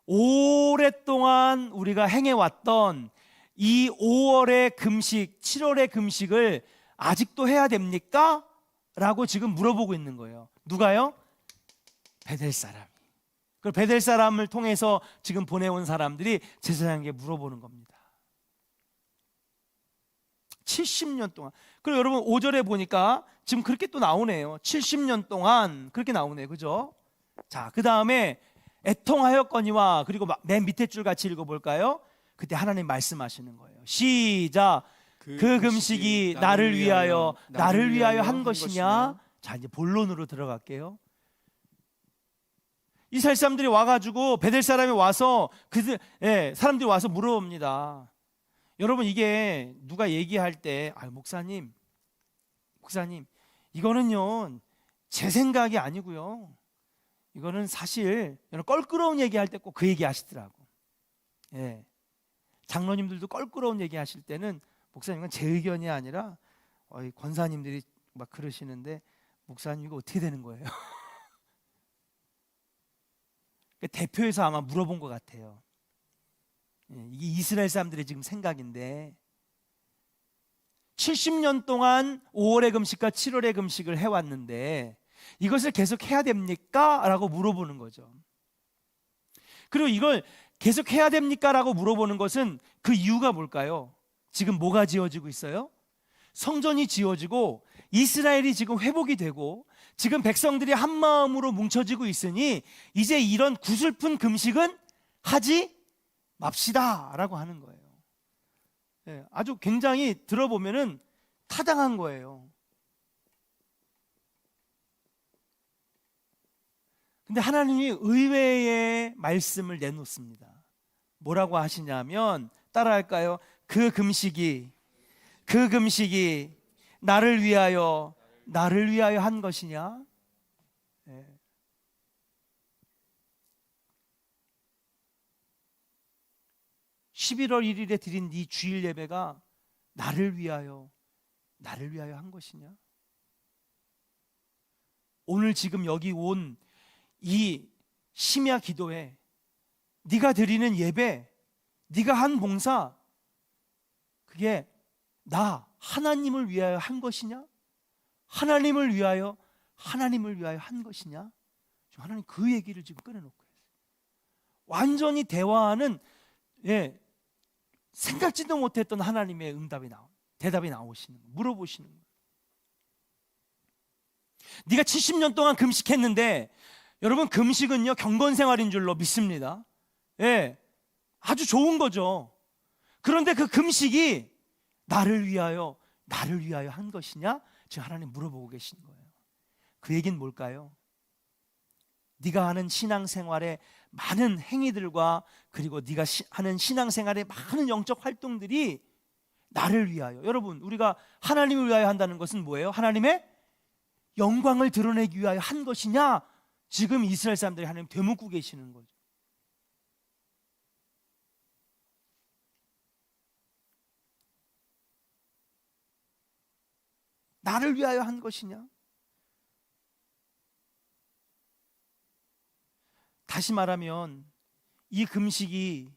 Speaker 1: 오랫동안 우리가 행해왔던 이 5월의 금식, 7월의 금식을 아직도 해야 됩니까? 라고 지금 물어보고 있는 거예요. 누가요? 베델 사람이. 그 베델 사람을 통해서 지금 보내온 사람들이 제사장에게 물어보는 겁니다. 70년 동안. 그리고 여러분 5절에 보니까 지금 그렇게 또 나오네요. 70년 동안 그렇게 나오네요. 그죠? 자, 그 다음에 애통하였거니와, 그리고 맨 밑에 줄 같이 읽어볼까요? 그때 하나님 말씀하시는 거예요. 시작. 그 금식이 나를 위하여 한 것이냐? 자, 이제 본론으로 들어갈게요. 이스라엘 사람들이 와가지고 베델 사람이 와서 사람들이 와서 물어봅니다. 여러분, 이게 누가 얘기할 때 목사님 이거는요 제 생각이 아니고요, 이거는 사실 껄끄러운 얘기할 때 꼭 그 얘기 하시더라고. 장로님들도 껄끄러운 얘기 하실 때는 목사님, 이건 제 의견이 아니라 권사님들이 막 그러시는데 목사님 이거 어떻게 되는 거예요? 대표에서 아마 물어본 것 같아요. 이게 이스라엘 사람들의 지금 생각인데 70년 동안 5월의 금식과 7월의 금식을 해왔는데 이것을 계속 해야 됩니까? 라고 물어보는 거죠. 그리고 이걸 계속 해야 됩니까? 라고 물어보는 것은 그 이유가 뭘까요? 지금 뭐가 지어지고 있어요? 성전이 지어지고 이스라엘이 지금 회복이 되고 지금 백성들이 한 마음으로 뭉쳐지고 있으니 이제 이런 구슬픈 금식은 하지 맙시다 라고 하는 거예요. 아주 굉장히 들어보면은 타당한 거예요. 근데 하나님이 의외의 말씀을 내놓습니다. 뭐라고 하시냐면, 따라할까요? 그 금식이 나를 위하여 한 것이냐? 11월 1일에 드린 이 주일 예배가 나를 위하여 한 것이냐? 오늘 지금 여기 온 이 심야 기도회, 네가 드리는 예배, 네가 한 봉사, 그게 나 하나님을 위하여 한 것이냐? 하나님을 위하여 한 것이냐? 하나님 그 얘기를 지금 꺼내놓고 있어요. 완전히 대화하는, 생각지도 못했던 하나님의 대답이 나오시는 거예요. 물어보시는 거예요. 네가 70년 동안 금식했는데, 여러분, 금식은요 경건생활인 줄로 믿습니다. 아주 좋은 거죠. 그런데 그 금식이 나를 위하여 한 것이냐? 지금 하나님 물어보고 계신 거예요. 그 얘기는 뭘까요? 네가 하는 신앙생활의 많은 행위들과 그리고 네가 하는 신앙생활의 많은 영적 활동들이 나를 위하여, 여러분, 우리가 하나님을 위하여 한다는 것은 뭐예요? 하나님의 영광을 드러내기 위하여 한 것이냐? 지금 이스라엘 사람들이 하나님 되묻고 계시는 거죠. 나를 위하여 한 것이냐? 다시 말하면 이 금식이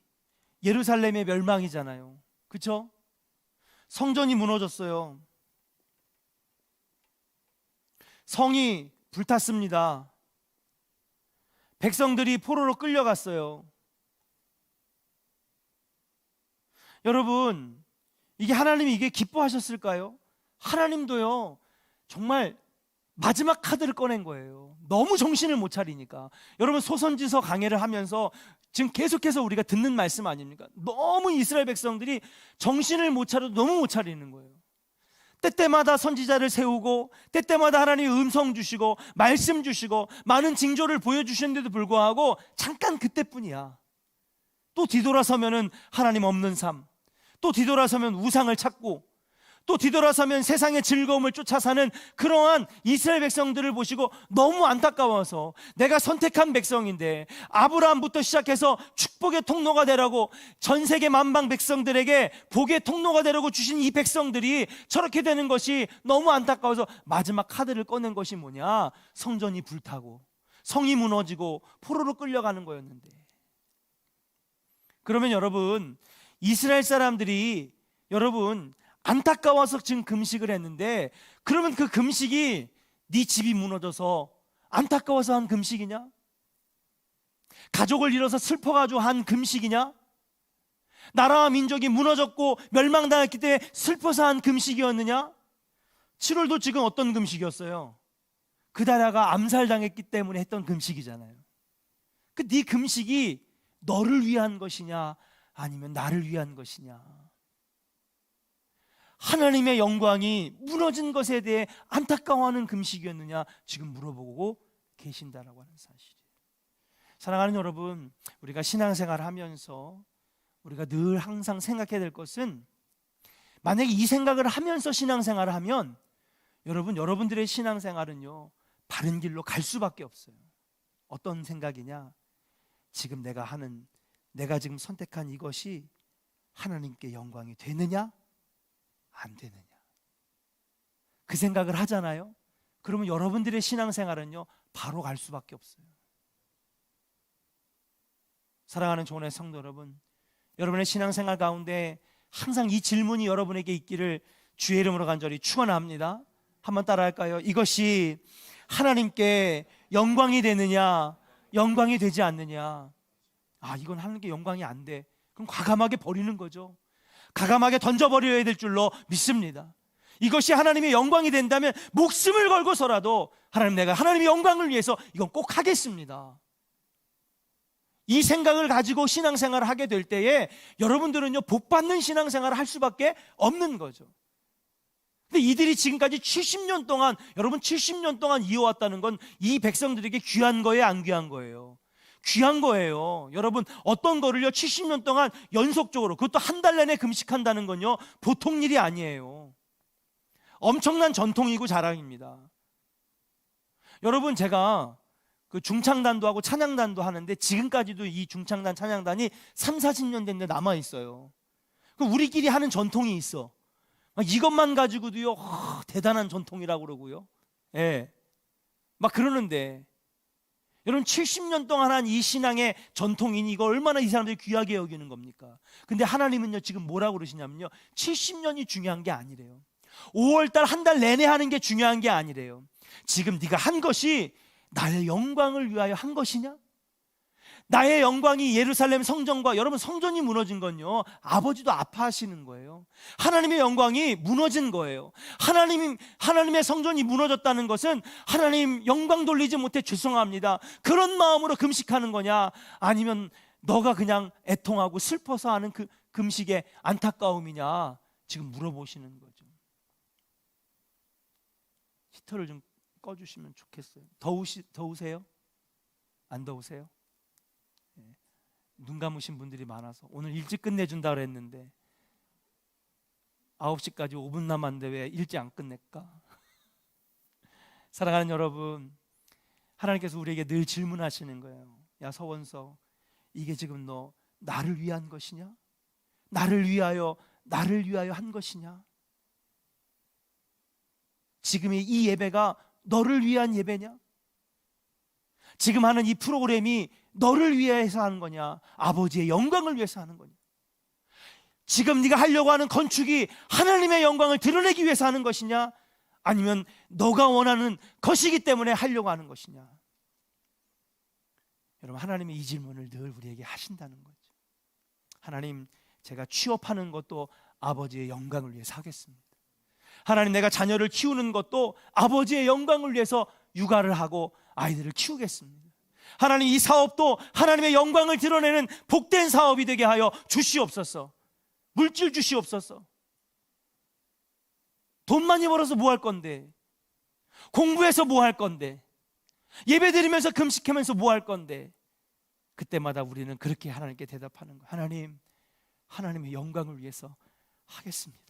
Speaker 1: 예루살렘의 멸망이잖아요. 그렇죠? 성전이 무너졌어요. 성이 불탔습니다. 백성들이 포로로 끌려갔어요. 여러분, 이게 하나님이 이게 기뻐하셨을까요? 하나님도요 정말 마지막 카드를 꺼낸 거예요. 너무 정신을 못 차리니까. 여러분, 소선지서 강해를 하면서 지금 계속해서 우리가 듣는 말씀 아닙니까? 너무 이스라엘 백성들이 정신을 못 차려도 너무 못 차리는 거예요. 때때마다 선지자를 세우고 때때마다 하나님이 음성 주시고 말씀 주시고 많은 징조를 보여주시는데도 불구하고 잠깐 그때뿐이야. 또 뒤돌아서면은 하나님 없는 삶, 또 뒤돌아서면 우상을 찾고, 또 뒤돌아서면 세상의 즐거움을 쫓아 사는 그러한 이스라엘 백성들을 보시고 너무 안타까워서, 내가 선택한 백성인데 아브라함부터 시작해서 축복의 통로가 되라고 전 세계 만방 백성들에게 복의 통로가 되라고 주신 이 백성들이 저렇게 되는 것이 너무 안타까워서 마지막 카드를 꺼낸 것이 뭐냐? 성전이 불타고 성이 무너지고 포로로 끌려가는 거였는데. 그러면 여러분, 이스라엘 사람들이 안타까워서 지금 금식을 했는데, 그러면 그 금식이 네 집이 무너져서 안타까워서 한 금식이냐? 가족을 잃어서 슬퍼가지고 한 금식이냐? 나라와 민족이 무너졌고 멸망당했기 때문에 슬퍼서 한 금식이었느냐? 7월도 지금 어떤 금식이었어요? 그 나라가 암살당했기 때문에 했던 금식이잖아요. 네 금식이 너를 위한 것이냐 아니면 나를 위한 것이냐? 하나님의 영광이 무너진 것에 대해 안타까워하는 금식이었느냐? 지금 물어보고 계신다라고 하는 사실이에요. 사랑하는 여러분, 우리가 신앙생활을 하면서 우리가 늘 항상 생각해야 될 것은, 만약에 이 생각을 하면서 신앙생활을 하면 여러분들의 신앙생활은요 바른 길로 갈 수밖에 없어요. 어떤 생각이냐? 지금 내가 지금 선택한 이것이 하나님께 영광이 되느냐 안 되느냐, 그 생각을 하잖아요. 그러면 여러분들의 신앙생활은요 바로 갈 수밖에 없어요. 사랑하는 조원의 성도 여러분, 여러분의 신앙생활 가운데 항상 이 질문이 여러분에게 있기를 주의 이름으로 간절히 축원합니다. 한번 따라할까요? 이것이 하나님께 영광이 되느냐 영광이 되지 않느냐. 이건 하나님께 영광이 안 돼, 그럼 과감하게 버리는 거죠. 과감하게 던져버려야 될 줄로 믿습니다. 이것이 하나님의 영광이 된다면 목숨을 걸고서라도 내가 하나님의 영광을 위해서 이건 꼭 하겠습니다. 이 생각을 가지고 신앙생활을 하게 될 때에 여러분들은요 복받는 신앙생활을 할 수밖에 없는 거죠. 근데 이들이 지금까지 70년 동안, 여러분 70년 동안 이어왔다는 건 이 백성들에게 귀한 거예요, 안 귀한 거예요? 귀한 거예요. 여러분, 어떤 거를요 70년 동안 연속적으로, 그것도 한 달 내내 금식한다는 건요 보통 일이 아니에요. 엄청난 전통이고 자랑입니다. 여러분, 제가 그 중창단도 하고 찬양단도 하는데 지금까지도 이 중창단 찬양단이 30-40년 됐는데 남아있어요. 우리끼리 하는 전통이 있어. 이것만 가지고도요 대단한 전통이라고 그러고요. 예, 막 그러는데, 여러분 70년 동안 한 이 신앙의 전통이니 이거 얼마나 이 사람들이 귀하게 여기는 겁니까? 근데 하나님은요 지금 뭐라고 그러시냐면요 70년이 중요한 게 아니래요. 5월달 한 달 내내 하는 게 중요한 게 아니래요. 지금 네가 한 것이 나의 영광을 위하여 한 것이냐? 나의 영광이 예루살렘 성전과, 여러분 성전이 무너진 건요 아버지도 아파하시는 거예요. 하나님의 영광이 무너진 거예요. 하나님의 성전이 무너졌다는 것은 하나님 영광 돌리지 못해 죄송합니다, 그런 마음으로 금식하는 거냐, 아니면 너가 그냥 애통하고 슬퍼서 하는 그 금식의 안타까움이냐, 지금 물어보시는 거죠. 히터를 좀 꺼주시면 좋겠어요. 더우세요? 안 더우세요? 눈 감으신 분들이 많아서 오늘 일찍 끝내준다 그랬는데 9시까지 5분 남았는데 왜 일찍 안 끝낼까? 사랑하는 여러분, 하나님께서 우리에게 늘 질문하시는 거예요. 야 서원석, 이게 지금 너 나를 위한 것이냐? 나를 위하여 한 것이냐? 지금의 이 예배가 너를 위한 예배냐? 지금 하는 이 프로그램이 너를 위해서 하는 거냐, 아버지의 영광을 위해서 하는 거냐? 지금 네가 하려고 하는 건축이 하나님의 영광을 드러내기 위해서 하는 것이냐, 아니면 너가 원하는 것이기 때문에 하려고 하는 것이냐? 여러분, 하나님의 이 질문을 늘 우리에게 하신다는 거죠. 하나님, 제가 취업하는 것도 아버지의 영광을 위해서 하겠습니다. 하나님, 내가 자녀를 키우는 것도 아버지의 영광을 위해서 육아를 하고 아이들을 키우겠습니다. 하나님, 이 사업도 하나님의 영광을 드러내는 복된 사업이 되게 하여 주시옵소서. 물질 주시옵소서. 돈 많이 벌어서 뭐 할 건데? 공부해서 뭐 할 건데? 예배 드리면서 금식하면서 뭐 할 건데? 그때마다 우리는 그렇게 하나님께 대답하는 거예요. 하나님, 하나님의 영광을 위해서 하겠습니다.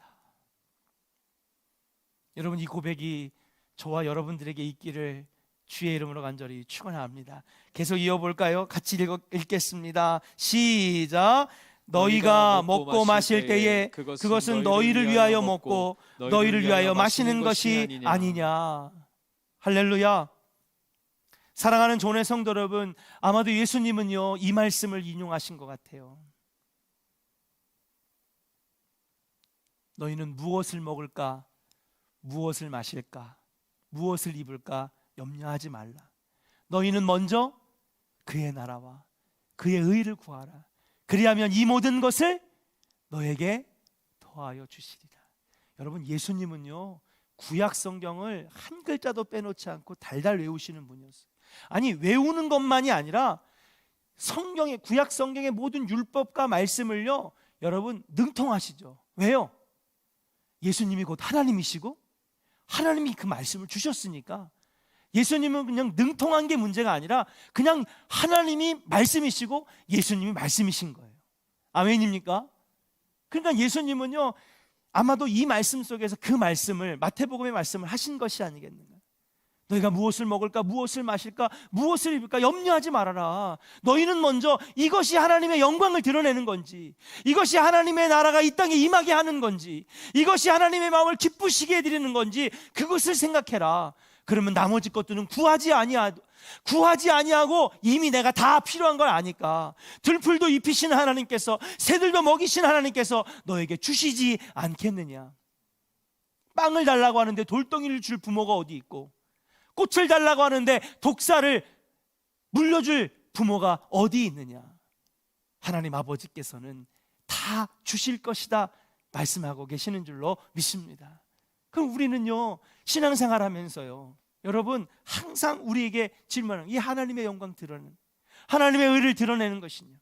Speaker 1: 여러분, 이 고백이 저와 여러분들에게 있기를 주의 이름으로 간절히 축원합니다. 계속 이어볼까요? 같이 읽겠습니다. 시작. 너희가 먹고 마실 때에 그것은 너희를 위하여 먹고 너희를 위하여 마시는 것이 아니냐. 할렐루야. 사랑하는 존의 성도 여러분, 아마도 예수님은요 이 말씀을 인용하신 것 같아요. 너희는 무엇을 먹을까, 무엇을 마실까, 무엇을 입을까 염려하지 말라. 너희는 먼저 그의 나라와 그의 의를 구하라. 그리하면 이 모든 것을 너에게 더하여 주시리라. 여러분, 예수님은요 구약 성경을 한 글자도 빼놓지 않고 달달 외우시는 분이었어요. 아니, 외우는 것만이 아니라 성경의 구약 성경의 모든 율법과 말씀을요, 여러분 능통하시죠. 왜요? 예수님이 곧 하나님이시고 하나님이 그 말씀을 주셨으니까. 예수님은 그냥 능통한 게 문제가 아니라 그냥 하나님이 말씀이시고 예수님이 말씀이신 거예요. 아멘입니까? 그러니까 예수님은요, 아마도 이 말씀 속에서 그 말씀을, 마태복음의 말씀을 하신 것이 아니겠는가. 너희가 무엇을 먹을까, 무엇을 마실까, 무엇을 입을까 염려하지 말아라. 너희는 먼저 이것이 하나님의 영광을 드러내는 건지, 이것이 하나님의 나라가 이 땅에 임하게 하는 건지, 이것이 하나님의 마음을 기쁘시게 해드리는 건지 그것을 생각해라. 그러면 나머지 것들은 구하지 아니하고 이미 내가 다 필요한 걸 아니까. 들풀도 입히시는 하나님께서, 새들도 먹이시는 하나님께서 너에게 주시지 않겠느냐. 빵을 달라고 하는데 돌덩이를 줄 부모가 어디 있고, 꽃을 달라고 하는데 독사를 물려줄 부모가 어디 있느냐. 하나님 아버지께서는 다 주실 것이다 말씀하고 계시는 줄로 믿습니다. 그럼 우리는요, 신앙생활 하면서요, 여러분 항상 우리에게 질문하는 이 하나님의 영광 드러내는, 하나님의 의를 드러내는 것이냐.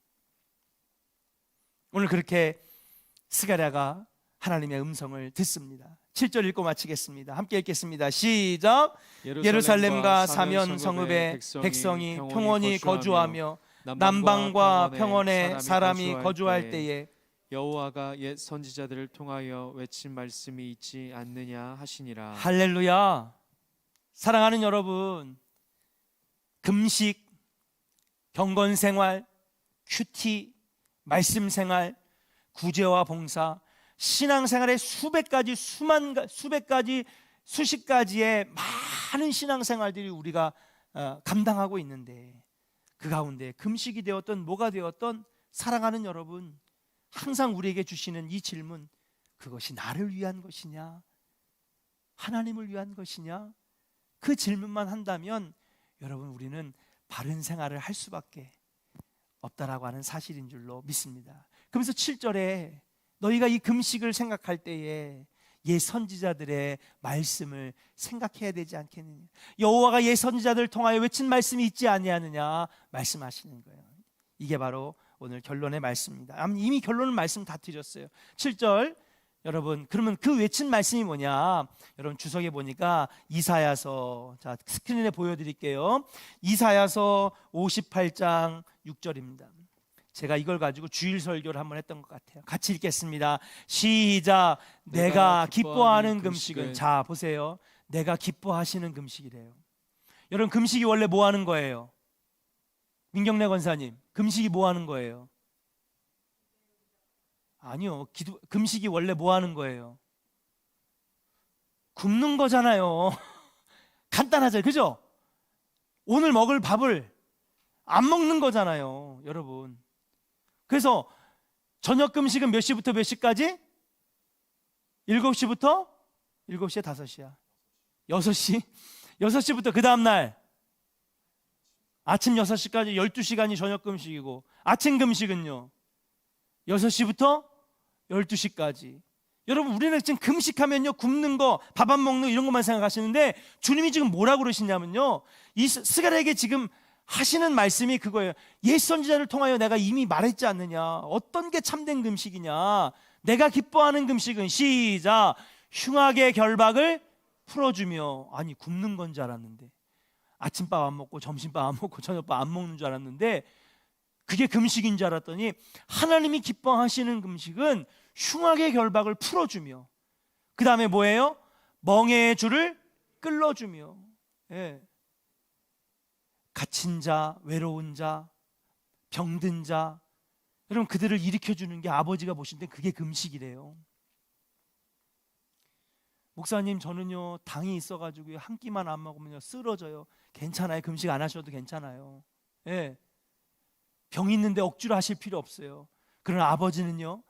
Speaker 1: 오늘 그렇게 스가랴가 하나님의 음성을 듣습니다. 7절 읽고 마치겠습니다. 함께 읽겠습니다. 시작. 예루살렘과 사면 성읍에 백성이 평온히 거주하며 남방과 평원에 사람이 거주할 때에
Speaker 2: 여호와가 옛 선지자들을 통하여 외친 말씀이 있지 않느냐 하시니라.
Speaker 1: 할렐루야. 사랑하는 여러분, 금식, 경건생활, 큐티, 말씀생활, 구제와 봉사, 신앙생활의 수백 가지, 수십 가지의 많은 신앙생활들이 우리가 감당하고 있는데, 그 가운데 금식이 되었던 뭐가 되었던, 사랑하는 여러분, 항상 우리에게 주시는 이 질문, 그것이 나를 위한 것이냐, 하나님을 위한 것이냐, 그 질문만 한다면 여러분 우리는 바른 생활을 할 수밖에 없다라고 하는 사실인 줄로 믿습니다. 그러면서 7절에 너희가 이 금식을 생각할 때에 옛 선지자들의 말씀을 생각해야 되지 않겠느냐. 여호와가 옛 선지자들을 통하여 외친 말씀이 있지 아니하느냐 말씀하시는 거예요. 이게 바로 오늘 결론의 말씀입니다. 이미 결론은 말씀 다 드렸어요. 7절 여러분, 그러면 그 외친 말씀이 뭐냐? 여러분 주석에 보니까 이사야서, 자 스크린에 보여드릴게요. 이사야서 58장 6절입니다. 제가 이걸 가지고 주일 설교를 한번 했던 것 같아요. 같이 읽겠습니다. 시작. 내가 기뻐하는 금식은, 자 보세요, 내가 기뻐하시는 금식이래요. 여러분 금식이 원래 뭐 하는 거예요? 민경래 권사님, 금식이 뭐 하는 거예요? 아니요, 금식이 원래 뭐 하는 거예요? 굶는 거잖아요. 간단하죠, 그죠? 오늘 먹을 밥을 안 먹는 거잖아요, 여러분. 그래서 저녁 금식은 몇 시부터 몇 시까지? 7시부터 7시에 5시야 6시? 6시부터 그 다음날 아침 6시까지 12시간이 저녁 금식이고, 아침 금식은요 6시부터 12시까지. 여러분 우리는 지금 금식하면요 굶는 거, 밥 안 먹는 거 이런 것만 생각하시는데, 주님이 지금 뭐라고 그러시냐면요, 이 스가랴에게 지금 하시는 말씀이 그거예요. 옛 선지자를 통하여 내가 이미 말했지 않느냐. 어떤 게 참된 금식이냐. 내가 기뻐하는 금식은, 시작, 흉악의 결박을 풀어주며. 아니 굶는 건 줄 알았는데, 아침밥 안 먹고 점심밥 안 먹고 저녁밥 안 먹는 줄 알았는데 그게 금식인 줄 알았더니, 하나님이 기뻐하시는 금식은 흉악의 결박을 풀어주며, 그 다음에 뭐예요? 멍에의 줄을 끌어주며. 예. 갇힌 자, 외로운 자, 병든 자, 여러분 그들을 일으켜주는 게 아버지가 보실 때 그게 금식이래요. 목사님 저는요 당이 있어가지고 한 끼만 안 먹으면 쓰러져요. 괜찮아요, 금식 안 하셔도 괜찮아요. 예. 병 있는데 억지로 하실 필요 없어요. 그러나 아버지는요,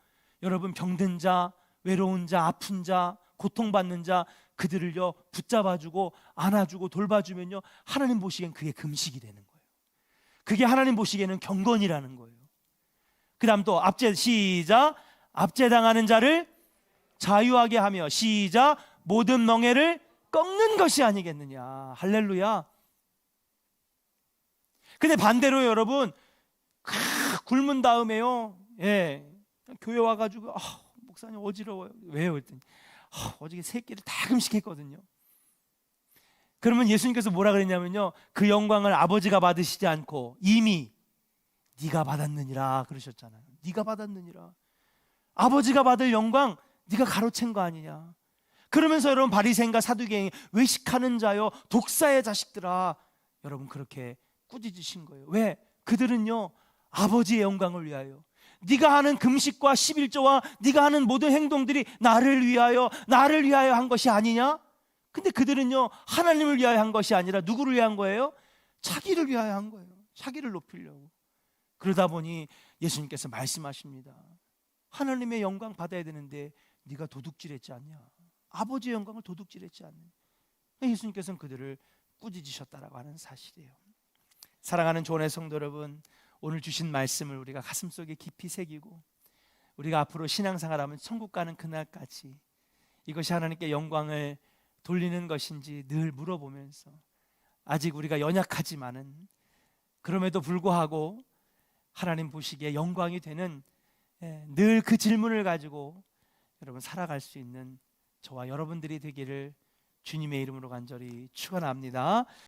Speaker 1: 여러분 병든 자, 외로운 자, 아픈 자, 고통받는 자, 그들을요 붙잡아주고 안아주고 돌봐주면요, 하나님 보시기엔 그게 금식이 되는 거예요. 그게 하나님 보시기에는 경건이라는 거예요. 그 다음 또 압제, 시작, 압제당하는 자를 자유하게 하며, 시작, 모든 멍에를 꺾는 것이 아니겠느냐. 할렐루야. 근데 반대로 여러분, 굶은 다음에요. 예. 교회 와가지고 목사님 어지러워요. 왜요? 그랬더니 어저께 세 끼를 다 금식했거든요. 그러면 예수님께서 뭐라 그랬냐면요, 그 영광을 아버지가 받으시지 않고 이미 네가 받았느니라 그러셨잖아요. 네가 받았느니라. 아버지가 받을 영광 네가 가로챈 거 아니냐. 그러면서 여러분, 바리새인과 사두개인, 외식하는 자요, 독사의 자식들아, 여러분 그렇게 꾸짖으신 거예요. 왜? 그들은요 아버지의 영광을 위하여, 네가 하는 금식과 11조와 네가 하는 모든 행동들이 나를 위하여 한 것이 아니냐? 근데 그들은요 하나님을 위하여 한 것이 아니라 누구를 위한 거예요? 자기를 위하여 한 거예요. 자기를 높이려고. 그러다 보니 예수님께서 말씀하십니다. 하나님의 영광 받아야 되는데 네가 도둑질했지 않냐? 아버지의 영광을 도둑질했지 않냐? 예수님께서는 그들을 꾸짖으셨다라고 하는 사실이에요. 사랑하는 조원의 성도 여러분, 오늘 주신 말씀을 우리가 가슴속에 깊이 새기고, 우리가 앞으로 신앙생활하면 천국 가는 그날까지 이것이 하나님께 영광을 돌리는 것인지 늘 물어보면서, 아직 우리가 연약하지만은 그럼에도 불구하고 하나님 보시기에 영광이 되는, 늘 그 질문을 가지고 여러분 살아갈 수 있는 저와 여러분들이 되기를 주님의 이름으로 간절히 축원합니다.